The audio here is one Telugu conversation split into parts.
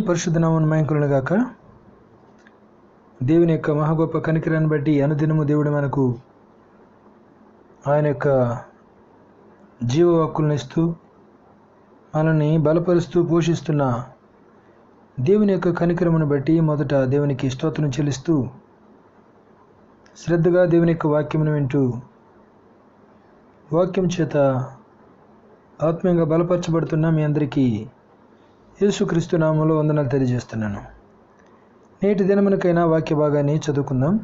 పరిశుద్ధ నామమున మహిమ గాక. దేవుని యొక్క మహాగొప్ప కనికరాన్ని బట్టి అనుదినము దేవుడు మనకు ఆయన యొక్క జీవవాక్కులను ఇస్తూ మనల్ని బలపరుస్తూ పోషిస్తున్న దేవుని యొక్క కనికరమును బట్టి మొదట దేవునికి స్తోత్రం చెల్లిస్తూ శ్రద్ధగా దేవుని యొక్క వాక్యమును వింటూ వాక్యం చేత ఆత్మీయంగా బలపరచబడుతున్న మీ అందరికీ యేసుక్రీస్తు నామములో వందనాలు తెలియజేస్తున్నాను. నేటి దినమునకైనా వాక్య భాగాన్ని చదువుకుందాం.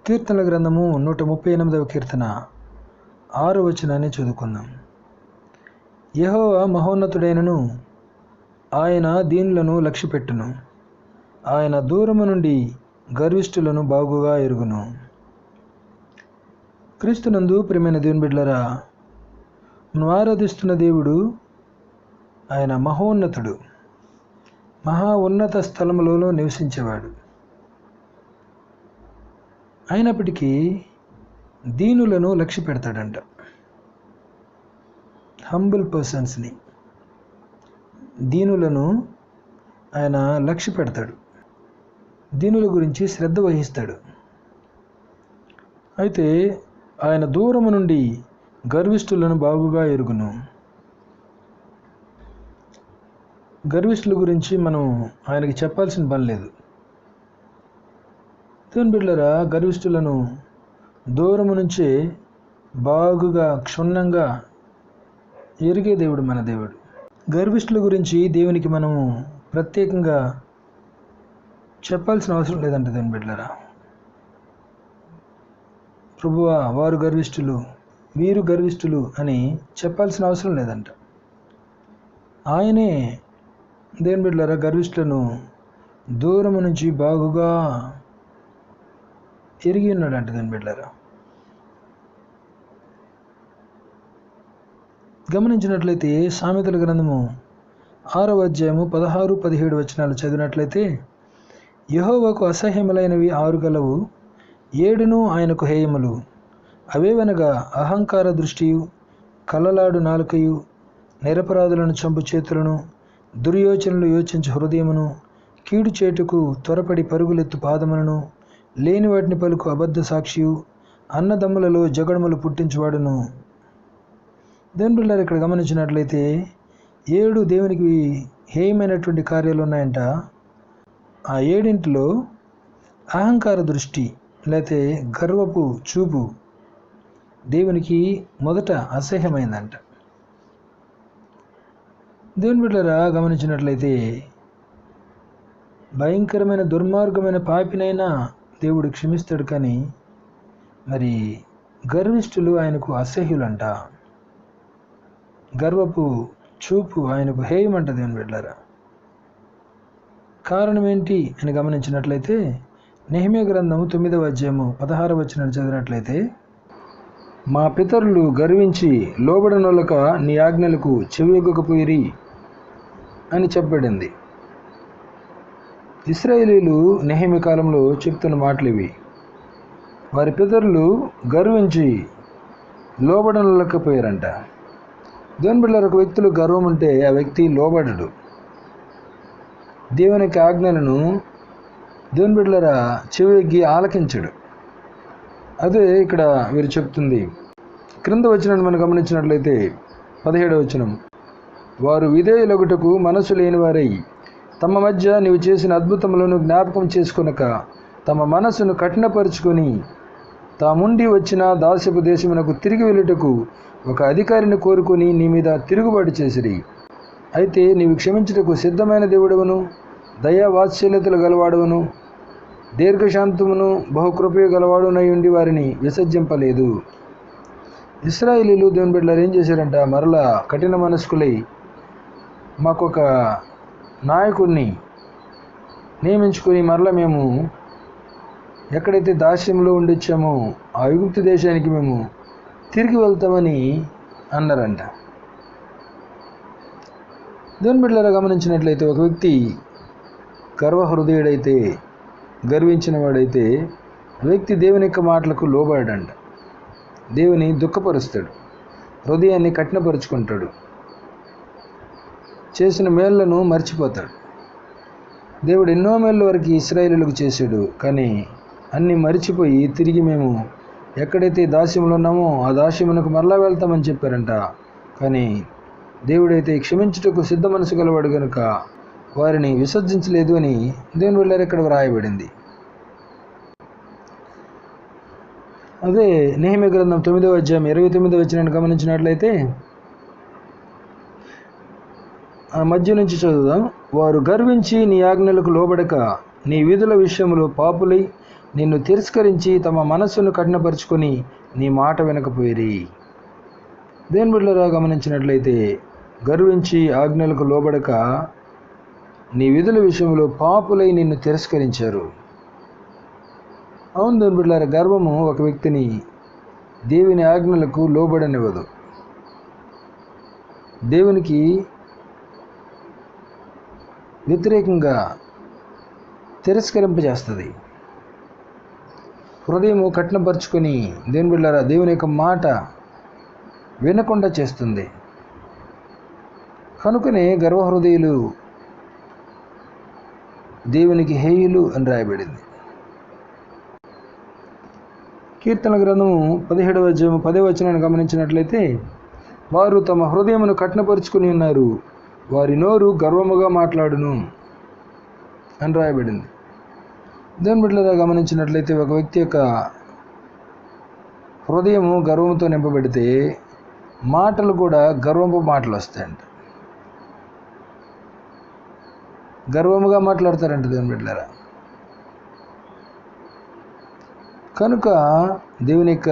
కీర్తనల గ్రంథము 138వ కీర్తన 6వ వచనాన్ని చదువుకుందాం. యెహోవా మహోన్నతుడైనను, ఆయన దీనులను లక్ష్యపెట్టును, ఆయన దూరము నుండి గర్విష్ఠులను బాగుగా ఎరుగును. క్రీస్తునందు ప్రియమైన దేవుని బిడ్డలారా, మనం ఆరాధిస్తున్న దేవుడు ఆయన మహోన్నతుడు, మహా ఉన్నత స్థలములలో నివసించేవాడు. అయినప్పటికీ దీనులను లక్ష్య పెడతాడంట. హంబుల్ పర్సన్స్ని, దీనులను ఆయన లక్ష్య పెడతాడు, దీనుల గురించి శ్రద్ధ వహిస్తాడు. అయితే ఆయన దూరము నుండి గర్విష్ఠులను బాగుగా ఎరుగును. గర్విష్ఠుల గురించి మనం ఆయనకి చెప్పాల్సిన పని లేదు. దేవుని బిడ్డలారా, గర్విష్ఠులను దూరము నుంచే బాగుగా క్షుణ్ణంగా ఎరిగే దేవుడు మన దేవుడు. గర్విష్ఠుల గురించి దేవునికి మనము ప్రత్యేకంగా చెప్పాల్సిన అవసరం లేదంట. దేవుని బిడ్డలారా, ప్రభువా వారు గర్విష్ఠులు, వీరు గర్విష్ఠులు అని చెప్పాల్సిన అవసరం లేదంట. ఆయనే దేవుని బిడ్డలారా గర్విష్ఠులను దూరము నుంచి బాగుగా ఎరిగి ఉన్నాడంట. దేవుని బిడ్డలారా, గమనించినట్లయితే సామెతల గ్రంథము 6వ అధ్యాయము 16-17 వచనాలు చదివినట్లయితే, యెహోవాకు అసహ్యములైనవి 6 గలవు, 7 ఆయనకు హేయములు. అవేవనగా అహంకార దృష్టియు, కలలాడు నాలుకయు, నిరపరాధులను చంపు చేతులను, దుర్యోచనలు యోచించు హృదయమును, కీడు చేటుకు త్వరపడి పరుగులెత్తు పాదములను, లేని వాటిని పలుకు అబద్ధ సాక్షియు, అన్నదమ్ములలో జగడములు పుట్టించువాడును. దేవుని బిడ్డలారా, ఇక్కడ గమనించినట్లయితే 7 దేవునికి హేయమైనటువంటి కార్యాలు ఉన్నాయంట. ఆ 7 అహంకార దృష్టి లేకపోతే గర్వపు చూపు దేవునికి మొదట అసహ్యమైందంట. దేవుని బిడ్డలారా, గమనించినట్లయితే భయంకరమైన దుర్మార్గమైన పాపినైనా దేవుడు క్షమిస్తాడు, కానీ మరి గర్విష్ఠులు ఆయనకు అసహ్యులంట. గర్వపు చూపు ఆయనకు హేయమంట. దేవుని బిడ్డలారా, కారణం ఏంటి అని గమనించినట్లయితే నెహెమ్యా గ్రంథము 9వ అధ్యాయము 16వ వచనాన్ని చదివినట్లయితే, మా పితరులు గర్వించి లోబడనొల్లక నీ ఆజ్ఞలకు చెవియొగ్గకపోయిరి అని చెప్పబడింది. ఇశ్రాయేలీలు నెహెమ్యా కాలంలో చెప్తున్న మాటలు ఇవి. వారి పితరులు గర్వించి లోబడనొల్లకపోయారంట. దేవుని బిడ్డలారా, ఒక వ్యక్తిలో గర్వం ఉంటే ఆ వ్యక్తి లోబడడు. దేవుని యొక్క ఆజ్ఞలను దేవుని బిడ్డలారా చెవియొగ్గి ఆలకించడు. అదే ఇక్కడ వీరు చెప్తుంది. క్రింద వచనాన్ని మనం గమనించినట్లయితే 17వ వచనం, వారు విధేయులగుటకు మనసు లేని వారై తమ మధ్య నీవు చేసిన అద్భుతములను జ్ఞాపకం చేసుకొనక తమ మనసును కఠినపరుచుకొని తాముండి వచ్చిన దాస్యపు దేశమునకు తిరిగి వెళ్ళుటకు ఒక అధికారిని కోరుకొని నీ మీద తిరుగుబాటు చేసిరి. అయితే నీవు క్షమించుటకు సిద్ధమైన దేవుడవును, దయా వాత్సల్యతలు గలవాడవును, దీర్ఘశాంతమును బహుకృపయు గలవాడునై ఉండి వారిని విసర్జింపలేదు. ఇశ్రాయేలీలు దేవుని బిడ్డలారా ఏం చేశారంట? మరలా కఠిన మనస్కులై మాకొక నాయకుడిని నియమించుకొని మరలా మేము ఎక్కడైతే దాస్యంలో ఉండొచ్చామో ఆ ఐగుప్తు దేశానికి మేము తిరిగి వెళ్తామని అన్నారంట. దేవుని బిడ్డలారా, గమనించినట్లయితే ఒక వ్యక్తి గర్వహృదయుడైతే, గర్వించిన వాడైతే వ్యక్తి దేవుని యొక్క మాటలకు లోబడడంట. దేవుని దుఃఖపరుస్తాడు, హృదయాన్ని కఠినపరుచుకుంటాడు, చేసిన మేళ్లను మర్చిపోతాడు. దేవుడు ఎన్నో మేళ్ళ వరకు ఇశ్రాయేలులకు చేశాడు, కానీ అన్నీ మరిచిపోయి తిరిగి మేము ఎక్కడైతే దాస్యంలో ఉన్నామో ఆ దాస్యమునకు మరలా వెళ్తామని చెప్పారంట. కానీ దేవుడైతే క్షమించుటకు సిద్ధ మనసు గలవాడు గనుక వారిని విసర్జించలేదు అని దేవుని వెళ్ళారు ఇక్కడ వ్రాయబడింది. అదే నెహెమ్యా గ్రంథం 9వ అధ్యాయం 29వ వచనాన్ని గమనించినట్లయితే ఆ మధ్య నుంచి చదువుదాం. వారు గర్వించి నీ ఆజ్ఞలకు లోబడక నీ విధుల విషయంలో పాపులై నిన్ను తిరస్కరించి తమ మనస్సును కఠినపరుచుకొని నీ మాట వినకపోయిరి. దేవుని బిడ్డలారా గమనించినట్లయితే గర్వించి ఆజ్ఞలకు లోబడక నీ విధుల విషయంలో పాపులై నిన్ను తిరస్కరించారు. అవును దేవుని బిడ్డలారా, గర్వము ఒక వ్యక్తిని దేవుని ఆజ్ఞలకు లోబడనివ్వదు. దేవునికి వ్యతిరేకంగా తిరస్కరింపజేస్తుంది. హృదయము కఠినపరుచుకొని దేవుని బిడ్డలారా దేవుని యొక్క మాట వినకుండా చేస్తుంది. కనుకనే గర్వహృదయులు దేవునికి హేయులు అని రాయబడింది. కీర్తన గ్రంథము 17వ అధ్యాయం 10వ వచనాన్ని గమనించినట్లయితే వారు తమ హృదయమును కఠినపరుచుకుని ఉన్నారు, వారి నోరు గర్వముగా మాట్లాడును అని రాయబడింది. దేవుని బిడ్డలారా గమనించినట్లయితే ఒక వ్యక్తి యొక్క హృదయము గర్వంతో నింపబడితే మాటలు కూడా గర్వపు మాటలు వస్తాయంట, గర్వముగా మాట్లాడతారంట దేవుని బిడ్డలారా. కనుక దేవుని యొక్క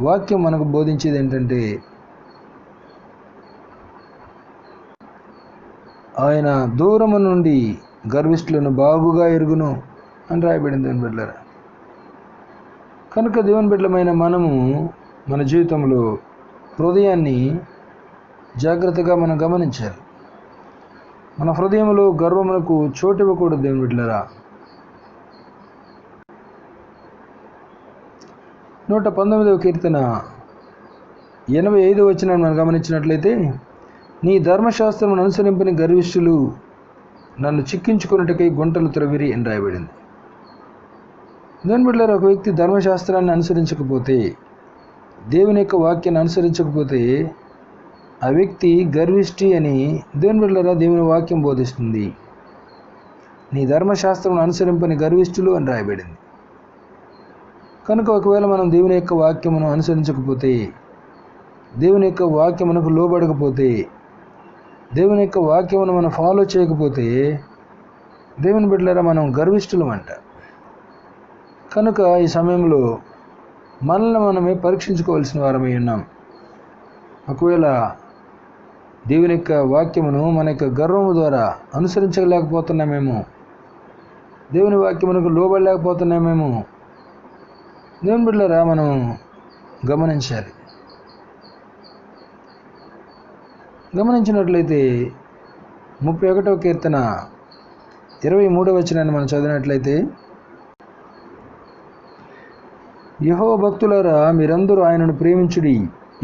వాక్యం మనకు బోధించేది ఏంటంటే ఆయన దూరము నుండి గర్విష్ఠులను బాగుగా ఎరుగును అని రాయబడింది దేవుని బిడ్డలారా. కనుక దేవుని బిడ్డలమైన మనము మన జీవితంలో హృదయాన్ని జాగ్రత్తగా మనం గమనించాలి. మన హృదయంలో గర్వమునకు చోటు ఇవ్వకూడదు దేవుని బిడ్డలారా. 119వ కీర్తన 85వ వచనాన్ని మనం గమనించినట్లయితే నీ ధర్మశాస్త్రమును అనుసరింపని గర్విష్ఠులు నన్ను చిక్కించుకున్నట్టుకై గుంటలు త్రవిరి అని రాయబడింది. దేవుని బిడ్డలారా, ఒక వ్యక్తి ధర్మశాస్త్రాన్ని అనుసరించకపోతే, దేవుని యొక్క వాక్యాన్ని అనుసరించకపోతే ఆ వ్యక్తి గర్విష్ఠి అని దేవుని బిడ్డలారా దేవుని వాక్యం బోధిస్తుంది. నీ ధర్మశాస్త్రమును అనుసరింపని గర్విష్ఠులు అని రాయబడింది. కనుక ఒకవేళ మనం దేవుని యొక్క వాక్యమును అనుసరించకపోతే, దేవుని యొక్క వాక్యమునకు లోబడకపోతే, దేవుని యొక్క వాక్యమును మనం ఫాలో చేయకపోతే దేవుని బిడ్డలారా మనం గర్విష్ఠులం అంట. కనుక ఈ సమయంలో మనల్ని మనమే పరీక్షించుకోవాల్సిన వారమై ఉన్నాం. ఒకవేళ దేవుని యొక్క వాక్యమును మన యొక్క గర్వము ద్వారా అనుసరించలేకపోతున్నామేమో, దేవుని వాక్యమునకు లోబడలేకపోతున్నామేమో దేవుని బిడ్డలారా మనం గమనించాలి. గమనించినట్లయితే 31వ కీర్తన 23వ వచనాన్ని మనం చదివినట్లయితే యెహోవా భక్తులారా మీరందరూ ఆయనను ప్రేమించుడి,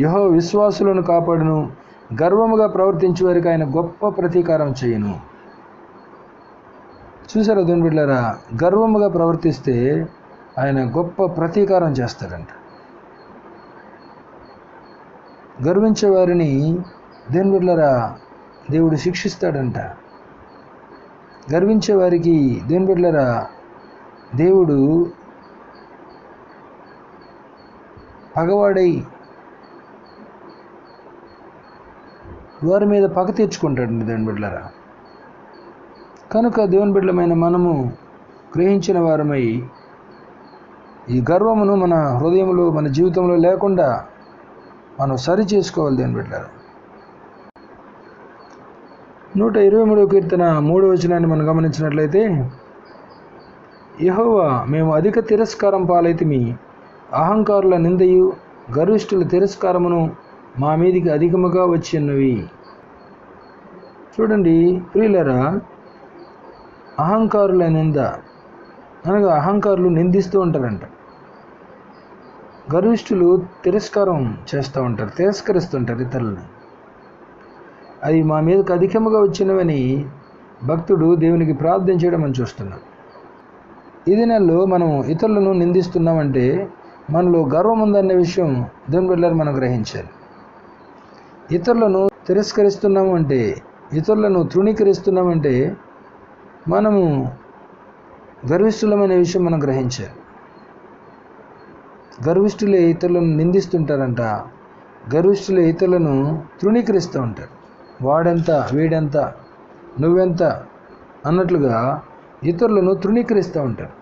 యెహోవా విశ్వాసులను కాపాడును, గర్వముగా ప్రవర్తించే వారికి ఆయన గొప్ప ప్రతీకారం చేయును. చూసారా దేవుని బిడ్డలారా, గర్వముగా ప్రవర్తిస్తే ఆయన గొప్ప ప్రతీకారం చేస్తాడంట. గర్వించే వారిని దేవుని బిడ్డలారా దేవుడు శిక్షిస్తాడంట. గర్వించే వారికి దేవుని బిడ్డలారా దేవుడు పగవాడై వారి మీద పగ తీర్చుకుంటాడండి దేవుని బిడ్డలారా. కనుక దేవుని బిడ్డలమైన మనము గ్రహించిన వారమై ఈ గర్వమును మన హృదయంలో మన జీవితంలో లేకుండా మనం సరి చేసుకోవాలి దేవుని బిడ్డలారా. 123వ కీర్తన 3వ వచనాన్ని మనం గమనించినట్లయితే యెహోవా మేము అధిక తిరస్కారం పాలైతిమి, అహంకారుల నిందయు గర్విష్ఠుల తిరస్కారమును మా మీదికి అధికముగా వచ్చి ఉన్నవి. చూడండి ప్రియులారా, అహంకారుల నింద అనగా అహంకారులు నిందిస్తూ ఉంటారంట. గర్విష్ఠులు తిరస్కారం చేస్తూ ఉంటారు, తిరస్కరిస్తుంటారు ఇతరులను. అవి మా మీదకి అధికముగా వచ్చినవని భక్తుడు దేవునికి ప్రార్థించడం మనం చూస్తున్నాం. ఈ దినాల్లో మనం ఇతరులను నిందిస్తున్నామంటే మనలో గర్వం ఉందనే విషయం దేవుని బిడ్డలారా మనం గ్రహించాలి. ఇతరులను తిరస్కరిస్తున్నాము అంటే, ఇతరులను తృణీకరిస్తున్నామంటే మనము గర్విష్ఠులమనే విషయం మనం గ్రహించాలి. గర్విష్ఠులే ఇతరులను నిందిస్తుంటారంట, గర్విష్ఠులే ఇతరులను తృణీకరిస్తూ ఉంటారు. వాడెంత, వీడెంత, నువ్వెంత అన్నట్లుగా ఇతరులను తృణీకరిస్తూ ఉంటారు.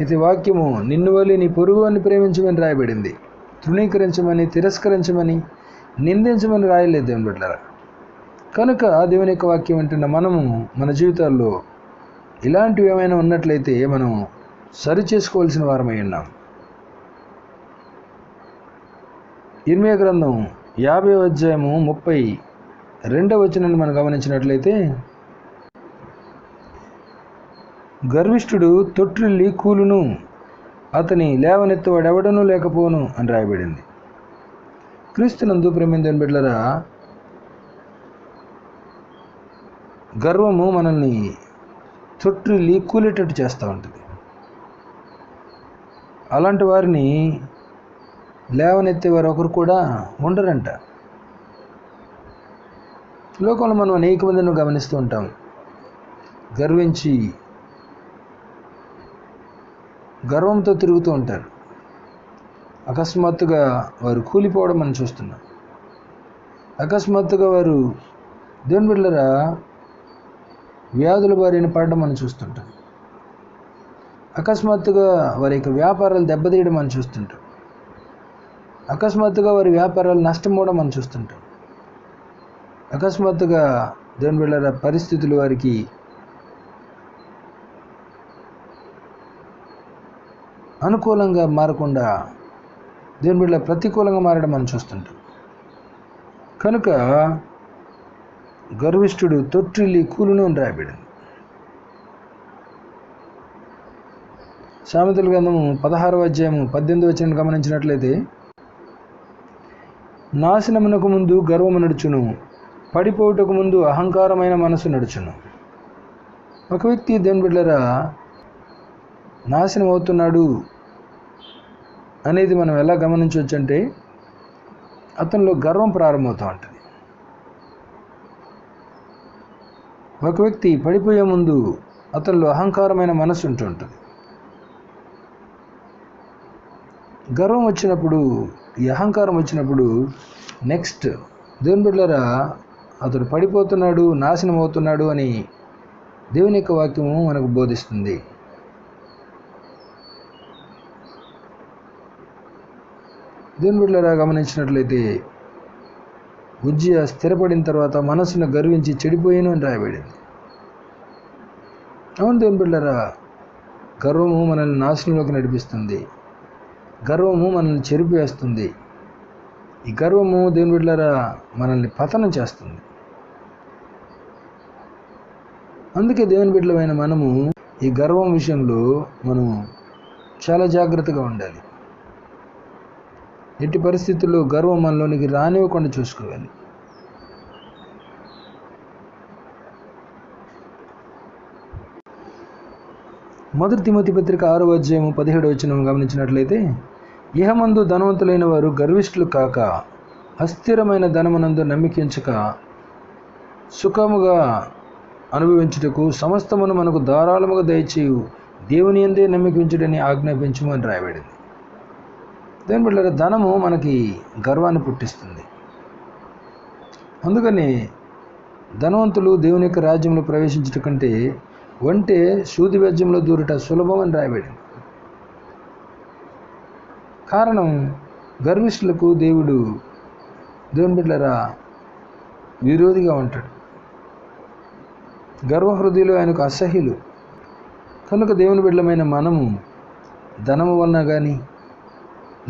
ఇది వాక్యము నిన్ను వలె నీ పొరుగువాన్ని ప్రేమించమని రాయబడింది. తృణీకరించమని, తిరస్కరించమని, నిందించమని రాయలేదు దేవుని బిడ్డలారా. కనుక దేవుని యొక్క వాక్యం వింటున్న మనము మన జీవితాల్లో ఇలాంటివి ఏమైనా ఉన్నట్లయితే మనం సరి చేసుకోవాల్సిన వారమై ఉన్నాం. ఇర్మియా గ్రంథం 50వ అధ్యాయము 32వ వచనాన్ని మనం గమనించినట్లయితే, గర్విష్ఠుడు తొట్టిల్లి కూలును, అతని లేవనెత్తవాడెవడనూ లేకపోను అని రాయబడింది. క్రీస్తునందు ప్రేమైన దేవుని బిడ్డలారా, గర్వము మనల్ని తొట్టిల్లి కూలేటట్టు చేస్తూ ఉంటుంది. అలాంటి వారిని లేవనెత్తేవారు ఒకరు కూడా ఉండరంట. లోకంలో మనం అనేక మందిని గమనిస్తూ ఉంటాం. గర్వించి గర్వంతో తిరుగుతూ ఉంటారు. అకస్మాత్తుగా వారు కూలిపోవడం మనం చూస్తున్నాం. అకస్మాత్తుగా వారు దేవుని బిడ్డలారా వ్యాధుల బారిన పడడం మనం చూస్తుంటాం. అకస్మాత్తుగా వారి యొక్క వ్యాపారాలు దెబ్బతీయడం మనం చూస్తుంటాం. అకస్మాత్తుగా వారి వ్యాపారాలు నష్టపోవడం మనం చూస్తుంటాం. అకస్మాత్తుగా దేవుని బిడ్డలారా పరిస్థితులు వారికి అనుకూలంగా మారకుండా దేవుని బిడ్డల ప్రతికూలంగా మారడం మనం చూస్తుంటాం. కనుక గర్విష్ఠుడు తొట్టిల్లి కూలును అని రాయబడింది. సామెతల గ్రంథము 16వ అధ్యాయము 18వ వచనాన్ని గమనించినట్లయితే, నాశనమునకు ముందు గర్వము నడుచును, పడిపోవుటకు ముందు అహంకారమైన మనసు నడుచును. ఒక వ్యక్తి దేవుని బిడ్డలారా నాశనం అవుతున్నాడు అనేది మనం ఎలా గమనించవచ్చు అంటే, అతనిలో గర్వం ప్రారంభమవుతూ ఉంటుంది. ఒక వ్యక్తి పడిపోయే ముందు అతనిలో అహంకారమైన మనసు ఉంటుంటుంది. గర్వం వచ్చినప్పుడు, ఈ అహంకారం వచ్చినప్పుడు నెక్స్ట్ దేవుని బిడ్డలారా అతడు పడిపోతున్నాడు, నాశనం అవుతున్నాడు అని దేవుని యొక్క వాక్యము మనకు బోధిస్తుంది. దేవుని బిడ్డలారా గమనించినట్లయితే, ఉజ్జియా స్థిరపడిన తర్వాత మనసును గర్వించి చెడిపోయాను అని రాయబడింది. అవును దేవుని బిడ్డలారా, గర్వము మనల్ని నాశనంలోకి నడిపిస్తుంది. గర్వము మనల్ని చెరిపివేస్తుంది. ఈ గర్వము దేవుని బిడ్డలారా మనల్ని పతనం చేస్తుంది. అందుకే దేవుని బిడ్డలమైన మనము ఈ గర్వం విషయంలో మనం చాలా జాగ్రత్తగా ఉండాలి. ఎట్టి పరిస్థితుల్లో గర్వం మనలోనికి రానివ్వకుండా చూసుకోవాలి. మొదటి తిమోతి పత్రిక 6వ అధ్యాయము 17వ వచనం గమనించినట్లయితే, ఇహమందు ధనవంతులైన వారు గర్విష్ఠులు కాక, అస్థిరమైన ధనమునందు నమ్మికించక, సుఖముగా అనుభవించుటకు సమస్తమును మనకు ధారాళముగా దయచేయు దేవుని యందే నమ్మికించుడని ఆజ్ఞాపించుము అని రాయబడింది. దేవుని బిడ్డలారా, ధనము మనకి గర్వాన్ని పుట్టిస్తుంది. అందుకని ధనవంతులు దేవుని యొక్క రాజ్యంలో ప్రవేశించట కంటే వంటే సూది బెజ్జంలో దూరుట సులభం అని రాయబడింది. కారణం, గర్విష్ఠులకు దేవుని బిడ్డలారా విరోధిగా ఉంటాడు. గర్వహృదయులు ఆయనకు అసహ్యులు. కనుక దేవుని బిడ్డలమైన మనము ధనము వలన కానీ,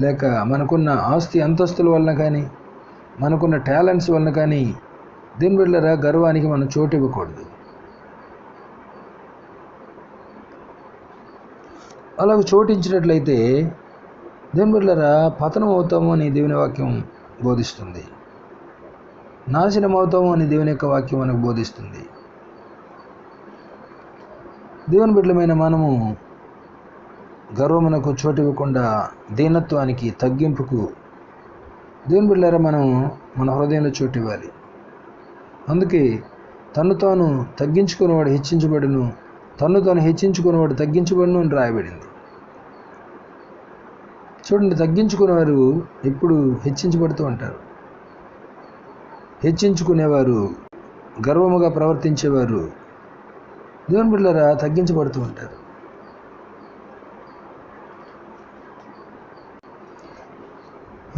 లేక మనకున్న ఆస్తి అంతస్తుల వలన కానీ, మనకున్న టాలెంట్స్ వలన కానీ దేవుని బిడ్డలారా గర్వానికి మనం చోటు ఇవ్వకూడదు. అలాగ చోటించినట్లయితే దేవుని బిడ్డలారా పతనం అవుతాము అని దేవుని వాక్యం బోధిస్తుంది. నాశనమవుతాము అని దేవుని యొక్క వాక్యం మనకు బోధిస్తుంది. దేవుని బిడ్డలమైన మనము గర్వమునకు చోటు ఇవ్వకుండా దీనత్వానికి, తగ్గింపుకు దేవుని బిడ్డలారా మనం మన హృదయంలో చోటు ఇవ్వాలి. అందుకే తను తాను తగ్గించుకునేవాడు హెచ్చించబడును, తను తాను హెచ్చించుకునేవాడు తగ్గించబడును అని రాయబడింది. చూడండి, తగ్గించుకునేవారు ఎప్పుడు హెచ్చించబడుతూ ఉంటారు. హెచ్చించుకునేవారు, గర్వముగా ప్రవర్తించేవారు దేవుని బిడ్డలారా తగ్గించబడుతూ ఉంటారు.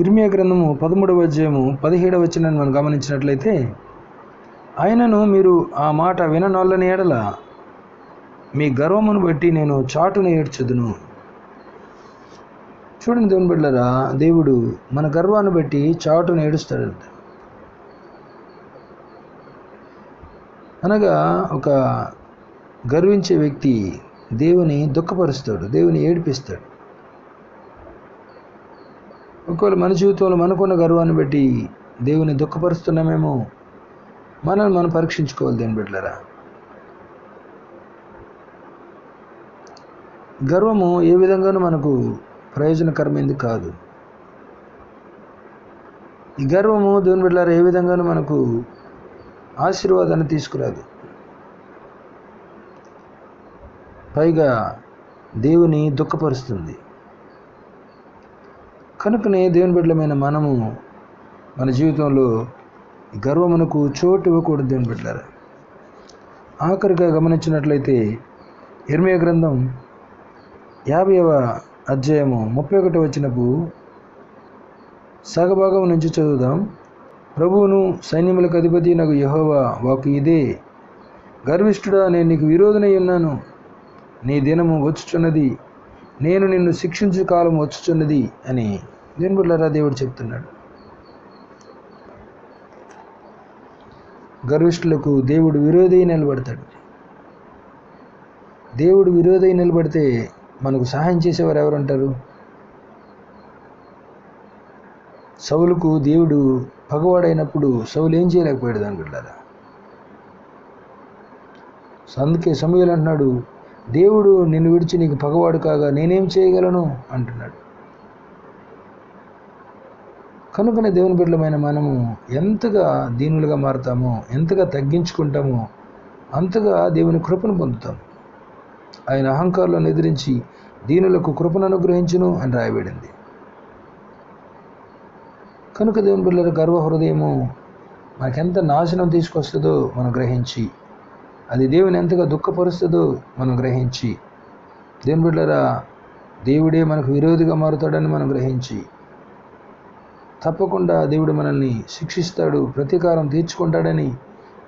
ఇర్మియా గ్రంథము 13వ అధ్యాయము 17వ వచనాన్ని మనం గమనించినట్లయితే, ఆయనను మీరు ఆ మాట విననొల్లని ఎడల మీ గర్వమును బట్టి నేను చాటున ఏడ్చుదును. చూడండి దేవుని బిడ్డలారా, దేవుడు మన గర్వాన్ని బట్టి చాటున ఏడుస్తాడంట. అనగా ఒక గర్వించే వ్యక్తి దేవుని దుఃఖపరుస్తాడు, దేవుని ఏడిపిస్తాడు. ఒకవేళ మన జీవితంలో మనకున్న గర్వాన్ని బట్టి దేవుని దుఃఖపరుస్తున్నామేమో, మనల్ని మనం పరీక్షించుకోవాలి దేవుని బిడ్డలారా. గర్వము ఏ విధంగానూ మనకు ప్రయోజనకరమైంది కాదు. ఈ గర్వము దేవుని బిడ్డలారా ఏ విధంగానూ మనకు ఆశీర్వాదాన్ని తీసుకురాదు. పైగా దేవుని దుఃఖపరుస్తుంది. కనుకనే దేవుని బిడ్డలమైన మనము మన జీవితంలో గర్వమునకు చోటు ఇవ్వకూడదు దేవుని బిడ్డలారా. ఆఖరిగా గమనించినట్లయితే ఇర్మియా గ్రంథం 50వ అధ్యాయము 31వ వచనపు సగభాగం నుంచి చదువుదాం. ప్రభువును సైన్యములకు అధిపతి నాకు యెహోవా వాక్కు ఇదే, గర్విష్ఠుడా, నేను నీకు విరోధనై ఉన్నాను. నీ దినము వచ్చుచున్నది, నేను నిన్ను శిక్షించు కాలం వచ్చుచున్నది అని దేవుని బిడ్డలారా దేవుడు చెప్తున్నాడు. గర్విష్ఠులకు దేవుడు విరోధి నిలబడతాడు. దేవుడు విరోధి నిలబడితే మనకు సహాయం చేసేవారు ఎవరు ఉంటారు? సౌలుకు దేవుడు పగవాడైనప్పుడు సౌలు ఏం చేయలేకపోయాడు దాని బిడ్డలారా. అందుకే సమూయేలు అంటున్నాడు, దేవుడు నిన్ను విడిచి నీకు పగవాడు కాగా నేనేం చేయగలను అంటున్నాడు. కనుకనే దేవుని బిడ్డలమైన మనము ఎంతగా దీనులుగా మారుతామో, ఎంతగా తగ్గించుకుంటామో అంతగా దేవుని కృపను పొందుతాం. ఆయన అహంకారులను ఎదిరించి దీనులకు కృపను అనుగ్రహించును అని రాయబడింది. కనుక దేవుని బిడ్డల గర్వ హృదయము మనకెంత నాశనం తీసుకొస్తుందో మనం గ్రహించి, అది దేవుని ఎంతగా దుఃఖపరుస్తుందో మనం గ్రహించి, దేవుని బిడ్డలారా దేవుడే మనకు విరోధిగా మారుతాడని మనం గ్రహించి, తప్పకుండా దేవుడు మనల్ని శిక్షిస్తాడు, ప్రతీకారం తీర్చుకుంటాడని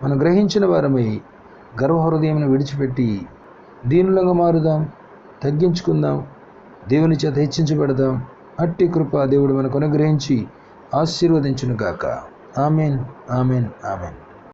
మనం గ్రహించిన వారమై గర్వ హృదయంను విడిచిపెట్టి దీనులంగా మారుదాం, తగ్గించుకుందాం, దేవుని చేత హెచ్చించబడదాం. అట్టి కృప దేవుడు మనకు అనుగ్రహించి ఆశీర్వదించును గాక. Amen, amen, amen.